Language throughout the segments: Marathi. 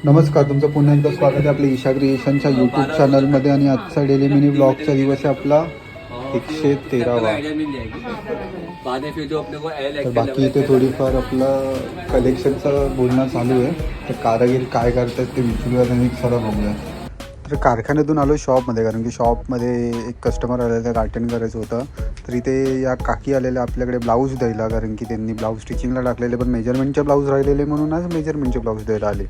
नमस्कार, तुमचं पुन्हा एकदा स्वागत आहे आपल्या ईशा क्रिएशनच्या यूट्यूब चॅनलमध्ये. आणि आजचा डेली मिनी ब्लॉगचा दिवस आहे आपला 113वा. तर बाकी इथे थोडीफार आपलं कलेक्शनचं बोलणं चालू आहे. तर कारागीर काय करतात ते विचारूया आणि सगळं बघूया. तर कारखान्यातून आलो शॉपमध्ये, कारण की शॉपमध्ये एक कस्टमर आलेलं त्याला अटेंड करायचं होतं. तर इथे या काकी आलेल्या आपल्याकडे ब्लाऊज द्यायला, कारण की त्यांनी ब्लाऊज स्टिचिंगला टाकलेले पण मेजरमेंटचे ब्लाऊज राहिलेले म्हणून आज मेजरमेंटचे ब्लाऊज द्यायला आले.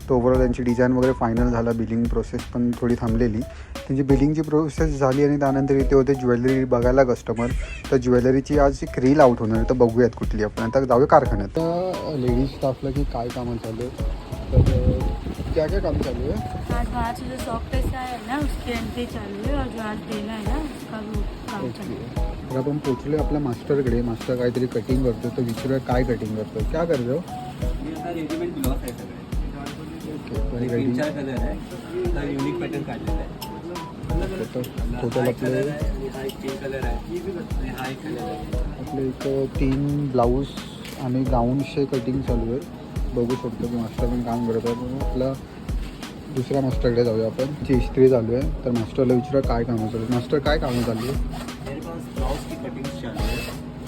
तो ओव्हरऑल त्यांची डिझाईन वगैरे फायनल झाला. बिलिंग प्रोसेस पण थोडी थांबलेली. त्यांची बिलिंगची प्रोसेस झाली आणि त्यानंतर इथे होते ज्वेलरी बघायला कस्टमर. तर ज्वेलरीची आज एक रील आउट होणार आहे, तर बघूयात कुठली. आपण आता जाऊया कारखान्यात. तर लेडीज स्टाफला की काय कामं चालू आहे, तर क्या क्या काम चालू है? आज वहाँ से जो शॉप पे से आया है ना उसकी एंट्री चालू है और जो आज देना है ना उसका वो काम चालू है. तर आपण पोचलो आपल्या मास्टरकडे. मास्टर काहीतरी कटिंग करतो, तर विचारूया काय कटिंग करतो, क्या कर रहे हो? रेडीमेड ब्लाउज आहे सगळे. तीन चार कलर आहे, तर युनिक पॅटर्न काढलेला आहे. टोटल आपले हा एक पिंक कलर आहे आणि हा एक कलर आहे. आपले एक 3 ब्लाऊज आणि गाऊनचे कटिंग चालू आहे. बघू शकतो की मास्टर पण काम करत आहे. आपला दुसऱ्या मास्टरकडे जाऊया आपण. ची इस्त्री चालू आहे, तर मास्टरला विचारूया काय कामं चालू आहे. मास्टर काय कामं चालू आहे? मेरे पास ब्लाउज की कटिंग चालू है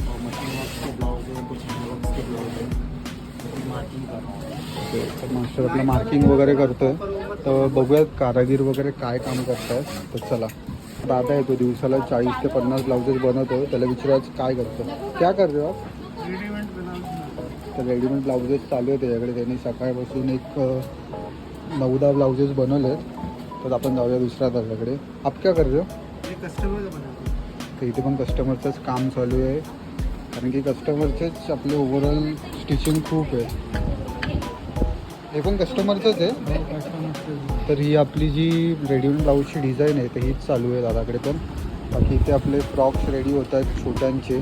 और मशीन वर्क के ब्लाउज है, कुछ वर्क के ब्लाउज है, मार्किंग कर रहा हूँ. तर मास्टर आपलं मार्किंग वगैरे करतो आहे. तर बघूयात कारागीर वगैरे काय काम करत आहेत. तर चला. दादा येतो, दिवसाला 40 ते 50 ब्लाउजेस बनवतो. त्याला विचारायचं काय करतो, क्या कर रहे हो आप? तर रेडीमेड ब्लाउजेस चालू आहे त्याच्याकडे. त्यांनी सकाळपासून एक 9-10 ब्लाउजेस बनवले आहेत. तर आपण जाऊया दुसऱ्या दादाकडे. आप क्या कर रहे हो? कस्टमर बनाते. तर इथे पण कस्टमरचंच काम चालू आहे, कारण की कस्टमरचेच आपले ओव्हरऑल स्टिचिंग खूप आहे. हे पण कस्टमरचंच आहे. तर ही आपली जी रेडीमेड ब्लाऊजची डिझाईन आहे तर हीच चालू आहे दादाकडे पण. बाकी इथे आपले फ्रॉक्स रेडी होत आहेत छोट्यांचे.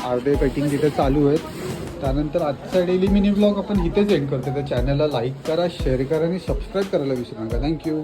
अर्धे कटिंग तिथे चालू आहेत. त्यानंतर आजचा डेली मिनी ब्लॉग आपण इथेच एंड करतो. तर चॅनलला लाईक करा, शेअर करा आणि सबस्क्राईब करायला विसरू नका. थँक्यू.